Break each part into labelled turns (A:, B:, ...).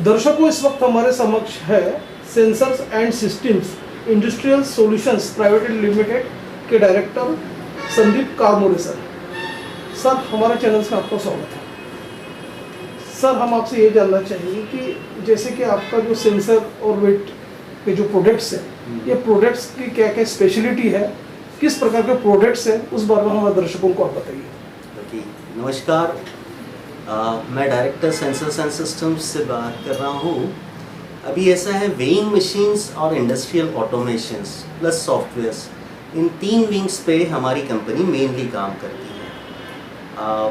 A: दर्शकों, इस वक्त हमारे समक्ष है sensors and systems industrial solutions private limited के डायरेक्टर संदीप कारमोरे सर। सर, हमारे चैनल से आपका स्वागत है। सर, हम आपसे ये जानना चाहेंगे कि जैसे कि आपका जो सेंसर और वेट के जो प्रोडक्ट्स हैं, ये प्रोडक्ट्स की क्या क्या स्पेशलिटी है, किस प्रकार के प्रोडक्ट्स हैं, उस बारे में हमारे दर्शकों को आप बताइए।
B: ओके, नमस्कार। मैं डायरेक्टर सेंसर्स एंड सिस्टम्स से बात कर रहा हूँ। अभी ऐसा है, वेइंग मशीन्स और इंडस्ट्रियल ऑटोमेशंस प्लस सॉफ्टवेयर्स, इन 3 विंग्स पे हमारी कंपनी मेनली काम करती है।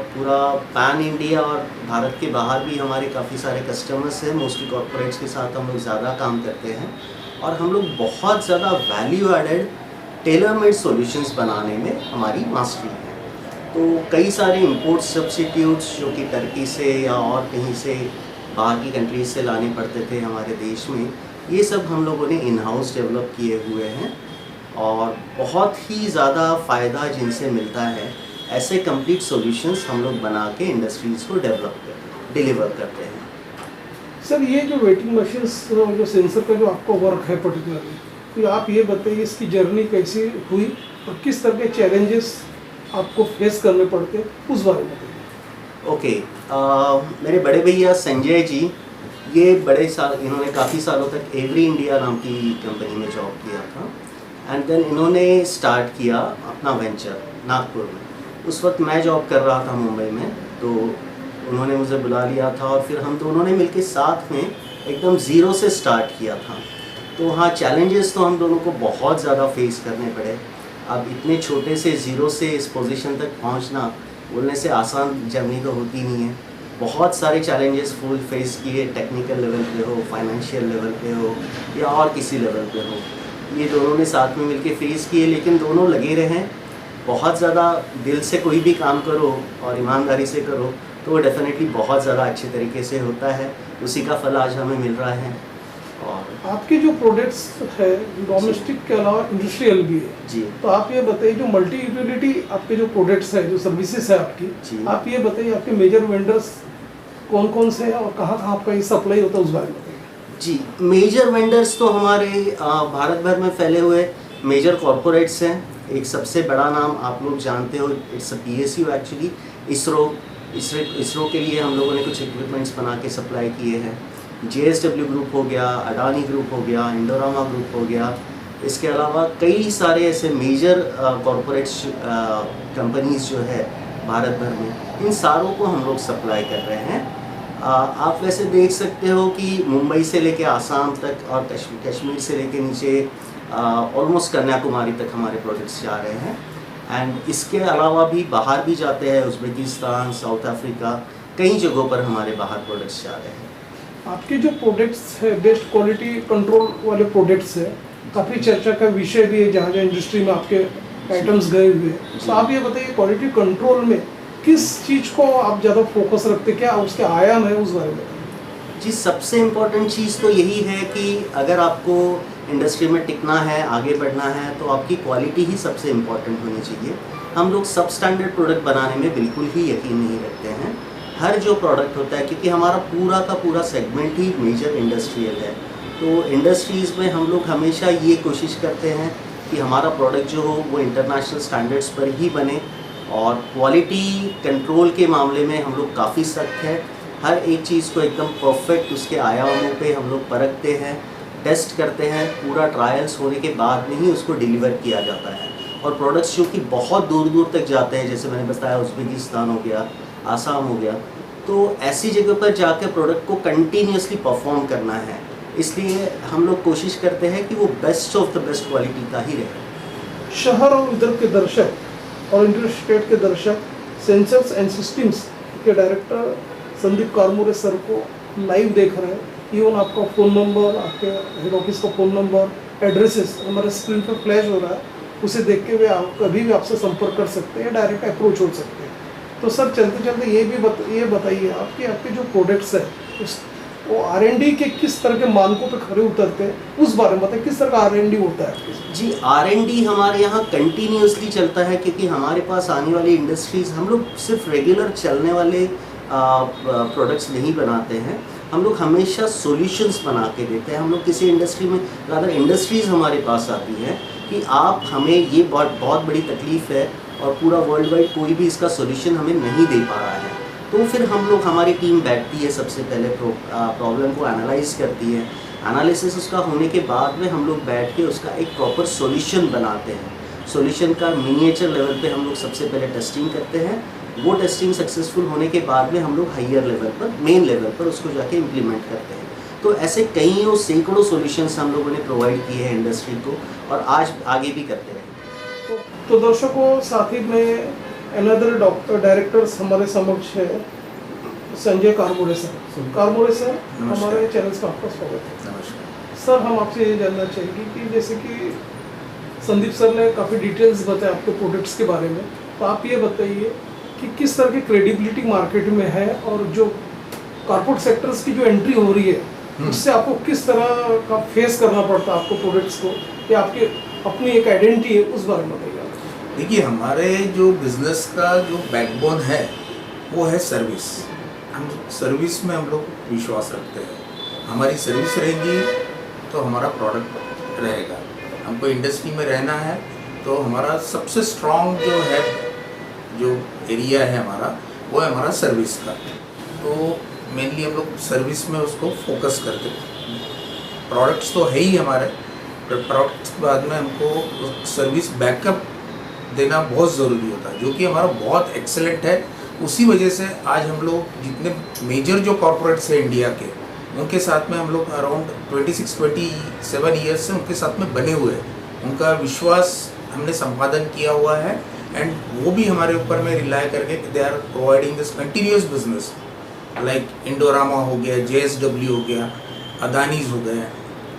B: पूरा पैन इंडिया और भारत के बाहर भी हमारे काफ़ी सारे कस्टमर्स हैं। मोस्टली कॉर्पोरेट्स के साथ हम लोग ज़्यादा काम करते हैं और हम लोग बहुत ज़्यादा value added tailor made solutions बनाने में हमारी मास्टरी है। तो कई सारे इंपोर्ट सब्स्टिट्यूट्स जो कि टर्की से या और कहीं से बाहर की कंट्रीज से लाने पड़ते थे हमारे देश में, ये सब हम लोगों ने इन हाउस डेवलप किए हुए हैं और बहुत ही ज़्यादा फ़ायदा जिनसे मिलता है। ऐसे कंप्लीट सॉल्यूशंस हम लोग बना के इंडस्ट्रीज़ को डिलीवर करते हैं।
A: सर, ये जो वेटिंग मशीन्स जो सेंसर का जो आपका वर्क है पर्टिकुलरली, तो आप ये बताइए इसकी जर्नी कैसी हुई और किस तरह के चैलेंजेस आपको फेस करने पड़ते, उस बारे में बताइए।
B: ओके, मेरे बड़े भैया संजय जी, ये इन्होंने काफ़ी सालों तक एवरी इंडिया नाम की कंपनी में जॉब किया था एंड देन इन्होंने स्टार्ट किया अपना वेंचर नागपुर में। उस वक्त मैं जॉब कर रहा था मुंबई में, तो उन्होंने मुझे बुला लिया था और फिर हम दोनों ने मिलकर साथ में एकदम ज़ीरो से स्टार्ट किया था। तो हाँ, चैलेंजेस तो हम दोनों को बहुत ज़्यादा फेस करने पड़े। अब इतने छोटे से ज़ीरो से इस पोजीशन तक पहुंचना बोलने से आसान जर्नी तो होती नहीं है। बहुत सारे चैलेंजेस फुल फेस किए, टेक्निकल लेवल पे हो, फाइनेंशियल लेवल पे हो या और किसी लेवल पे हो, ये दोनों ने साथ में मिलके फेस किए। लेकिन दोनों लगे रहें, बहुत ज़्यादा दिल से कोई भी काम करो और ईमानदारी से करो तो वो डेफिनेटली बहुत ज़्यादा अच्छे तरीके से होता है। उसी का फल आज हमें मिल रहा है। और
A: आपके जो प्रोडक्ट्स है डोमेस्टिक के अलावा इंडस्ट्रियल भी है
B: जी,
A: तो आप ये बताइए जो मल्टी यूटिलिटी आपके जो प्रोडक्ट्स है, जो सर्विसेज है आपकी
B: जी,
A: आप ये बताइए आपके मेजर वेंडर्स कौन कौन से हैं और कहाँ कहाँ आपका ये सप्लाई होता है, उस बारे में बताइए।
B: जी, मेजर वेंडर्स तो हमारे भारत भर में फैले हुए मेजर कॉरपोरेट्स हैं। एक सबसे बड़ा नाम आप लोग जानते हो, it's a PSU actually, ISRO के लिए हम लोगों ने कुछ इक्विपमेंट्स बना के सप्लाई किए हैं। JSW ग्रुप हो गया, अडानी ग्रुप हो गया, इंडोरामा ग्रुप हो गया। इसके अलावा कई सारे ऐसे मेजर कॉरपोरेट्स कंपनीज जो है भारत भर में, इन सारों को हम लोग सप्लाई कर रहे हैं। आप वैसे देख सकते हो कि मुंबई से लेके आसाम तक और कश्मीर से लेके नीचे ऑलमोस्ट कन्याकुमारी तक हमारे प्रोडक्ट्स जा रहे हैं। एंड इसके अलावा भी बाहर भी जाते हैं, उज़्बेकिस्तान, साउथ अफ्रीका, कई जगहों पर हमारे बाहर प्रोडक्ट्स जा रहे हैं।
A: आपके जो प्रोडक्ट्स है बेस्ट क्वालिटी कंट्रोल वाले प्रोडक्ट्स है, काफ़ी चर्चा का विषय भी है जहाँ जहाँ इंडस्ट्री में आपके आइटम्स गए हुए हैं। तो आप ये बताइए क्वालिटी कंट्रोल में किस चीज़ को आप ज़्यादा फोकस रखते, क्या उसके आयाम है, उस बारे में बताइए।
B: जी, सबसे इम्पोर्टेंट चीज़ तो यही है कि अगर आपको इंडस्ट्री में टिकना है, आगे बढ़ना है, तो आपकी क्वालिटी ही सबसे इम्पोर्टेंट होनी चाहिए। हम लोग सब स्टैंडर्ड प्रोडक्ट बनाने में बिल्कुल ही यकीन नहीं रखते हैं। हर जो प्रोडक्ट होता है, क्योंकि हमारा पूरा का पूरा सेगमेंट ही मेजर इंडस्ट्रियल है, तो इंडस्ट्रीज़ में हम लोग हमेशा ये कोशिश करते हैं कि हमारा प्रोडक्ट जो हो वो इंटरनेशनल स्टैंडर्ड्स पर ही बने। और क्वालिटी कंट्रोल के मामले में हम लोग काफ़ी सख्त है। हर एक चीज़ को एकदम परफेक्ट उसके आयामों पे हम लोग परखते हैं, टेस्ट करते हैं। पूरा ट्रायल्स होने के बाद में ही उसको डिलीवर किया जाता है। और प्रोडक्ट्स जो कि बहुत दूर दूर तक जाते हैं, जैसे मैंने बताया उज़्बेकिस्तान हो गया, आसाम हो गया, तो ऐसी जगह पर जाकर प्रोडक्ट को कंटिन्यूसली परफॉर्म करना है। इसलिए हम लोग कोशिश करते हैं कि वो best of the best quality का ही रहे।
A: शहर और इधर के दर्शक और इंटरस्टेट के दर्शक सेंसर्स एंड सिस्टम्स के डायरेक्टर संदीप कारमोरे सर को लाइव देख रहे हैं। इवन आपका फ़ोन नंबर, आपके हेड ऑफिस का फ़ोन नंबर, एड्रेसेस हमारे स्क्रीन पर फ्लैश हो रहा है, उसे देख के वे आप कभी भी आपसे संपर्क कर सकते हैं, डायरेक्ट अप्रोच हो सकते हैं। तो सर, चलते चलते ये बताइए आपके जो प्रोडक्ट्स हैं वो R&D के किस तरह के मानकों पे खरे उतरते हैं, उस बारे में बताइए। किस तरह का R&D होता है आपके?
B: जी, R&D हमारे यहाँ कंटिन्यूसली चलता है, क्योंकि हमारे पास आने वाली इंडस्ट्रीज़, हम लोग सिर्फ रेगुलर चलने वाले प्रोडक्ट्स नहीं बनाते हैं। हम लोग हमेशा सॉल्यूशंस बना के देते हैं। हम लोग किसी इंडस्ट्री में, ज़्यादा इंडस्ट्रीज़ हमारे पास आती हैं कि आप हमें ये बहुत बड़ी तकलीफ़ है और पूरा वर्ल्ड वाइड कोई भी इसका सॉल्यूशन हमें नहीं दे पा रहा है, तो फिर हम लोग, हमारी टीम बैठती है, सबसे पहले प्रॉब्लम को एनालाइज करती है। एनालिसिस उसका होने के बाद में हम लोग बैठ के उसका एक प्रॉपर सॉल्यूशन बनाते हैं। सॉल्यूशन का मिनिएचर लेवल पे हम लोग सबसे पहले टेस्टिंग करते हैं। वो टेस्टिंग सक्सेसफुल होने के बाद में हम लोग हायर लेवल पर, मेन लेवल पर उसको जाके इम्प्लीमेंट करते हैं। तो ऐसे कईयों सैकड़ों सॉल्यूशंस हम लोगों ने प्रोवाइड किए हैं इंडस्ट्री को, और आज आगे भी करते रहेंगे।
A: तो दर्शकों, साथ ही में अनदर डायरेक्टर्स हमारे समक्ष है, संजय कारमोरे सर। कारमोरे सर, हमारे चैनल पर आपका स्वागत है।
C: नमस्कार
A: सर, हम आपसे ये जानना चाहेंगे कि जैसे कि संदीप सर ने काफ़ी डिटेल्स बताए आपके प्रोडक्ट्स के बारे में, तो आप ये बताइए कि किस तरह की क्रेडिबिलिटी मार्केट में है, और जो कॉर्पोरेट सेक्टर्स की जो एंट्री हो रही है उससे आपको किस तरह का फेस करना पड़ता है आपको प्रोडक्ट्स को, या आपकी अपनी एक आइडेंटिटी है, उस बारे में बताइए।
C: देखिए, हमारे जो बिजनेस का जो बैकबोन है वो है सर्विस। हम सर्विस में हम लोग विश्वास रखते हैं। हमारी सर्विस रहेगी तो हमारा प्रोडक्ट रहेगा। हमको इंडस्ट्री में रहना है तो हमारा सबसे स्ट्रॉन्ग जो एरिया है हमारा, वो है हमारा सर्विस का। तो मेनली हम लोग सर्विस में उसको फोकस करते हैं। प्रोडक्ट्स तो है ही हमारे, प्रोडक्ट्स के बाद में हमको सर्विस बैकअप देना बहुत ज़रूरी होता है, जो कि हमारा बहुत एक्सेलेंट है। उसी वजह से आज हम लोग जितने मेजर जो कॉर्पोरेट्स हैं इंडिया के, उनके साथ में हम लोग अराउंड 26-27 ईयर्स से उनके साथ में बने हुए हैं। उनका विश्वास हमने संपादन किया हुआ है, एंड वो भी हमारे ऊपर में रिलाय करके they are providing this continuous business. Like Indorama हो गया, JSW हो गया, अदानीज हो गए,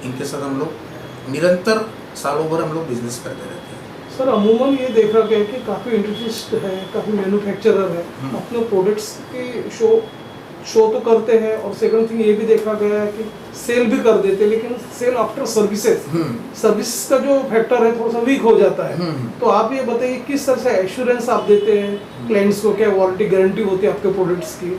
C: इनके साथ हम लोग निरंतर सालों भर हम लोग बिजनेस करते रहते हैं।
A: सर, अमूमन ये देखा गया है कि काफ़ी इंडस्ट्रिस्ट है, काफ़ी मैन्युफैक्चरर है, अपने प्रोडक्ट्स की शो तो करते हैं, और सेकंड थिंग ये भी देखा गया है कि सेल भी कर देते हैं, लेकिन सेल आफ्टर सर्विस का जो फैक्टर है थोड़ा सा वीक हो जाता है। तो आप ये बताइए किस तरह से एश्योरेंस आप देते हैं क्लाइंट्स को, क्या वारंटी गारंटी होती है आपके प्रोडक्ट्स की,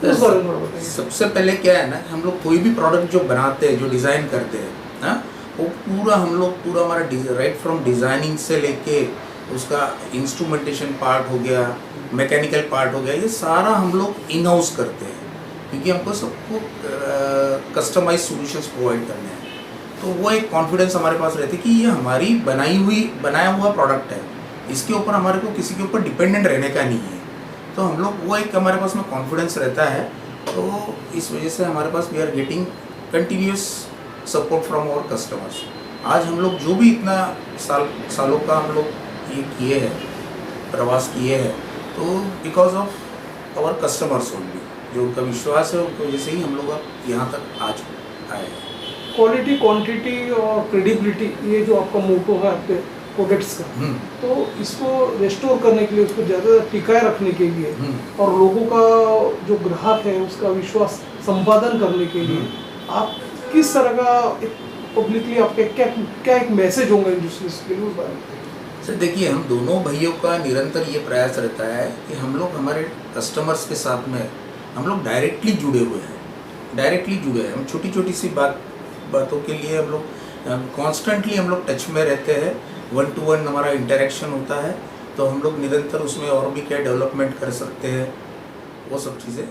A: उस बारे में बताइए।
C: सबसे पहले क्या है ना, हम लोग कोई भी प्रोडक्ट जो बनाते हैं, जो डिज़ाइन करते हैं ना, वो पूरा हमारा राइट फ्रॉम डिज़ाइनिंग से लेके उसका इंस्ट्रूमेंटेशन पार्ट हो गया, मैकेनिकल पार्ट हो गया, ये सारा हम लोग इन हाउस करते हैं, क्योंकि हमको सबको कस्टमाइज सॉल्यूशंस प्रोवाइड करने हैं। तो वो एक कॉन्फिडेंस हमारे पास रहती है कि ये हमारी बनाया हुआ प्रोडक्ट है, इसके ऊपर हमारे को किसी के ऊपर डिपेंडेंट रहने का नहीं है। तो हम लोग, वो एक हमारे पास में कॉन्फिडेंस रहता है। तो इस वजह से हमारे पास we are getting continuous support from our customers. आज हम लोग जो भी इतना सालों का हम लोग ये किए हैं, प्रवास किए हैं, तो because of our customers only, जो उनका विश्वास है, उनकी वजह से ही हम लोग अब यहाँ तक आज आए हैं।
A: क्वालिटी, क्वांटिटी और क्रेडिबिलिटी, ये जो आपका मोटो है आपके प्रोडक्ट्स का, तो इसको रेस्टोर करने के लिए, उसको ज़्यादा टिकाए रखने के लिए, और लोगों का जो ग्राहक है उसका विश्वास संपादन करने के लिए आप किस तरह का पब्लिकली आपके क्या एक मैसेज होगा इंडस्ट्रीज के लिए, उस बारे में?
C: सर देखिए, हम दोनों भाइयों का निरंतर ये प्रयास रहता है कि हम लोग हमारे कस्टमर्स के साथ में हम लोग डायरेक्टली जुड़े हुए हैं। हम छोटी छोटी सी बातों के लिए हम लोग कॉन्स्टेंटली हम लोग टच में रहते हैं। 1-to-1 हमारा इंटरेक्शन होता है, तो हम लोग निरंतर उसमें और भी क्या डेवलपमेंट कर सकते हैं, वो सब चीज़ें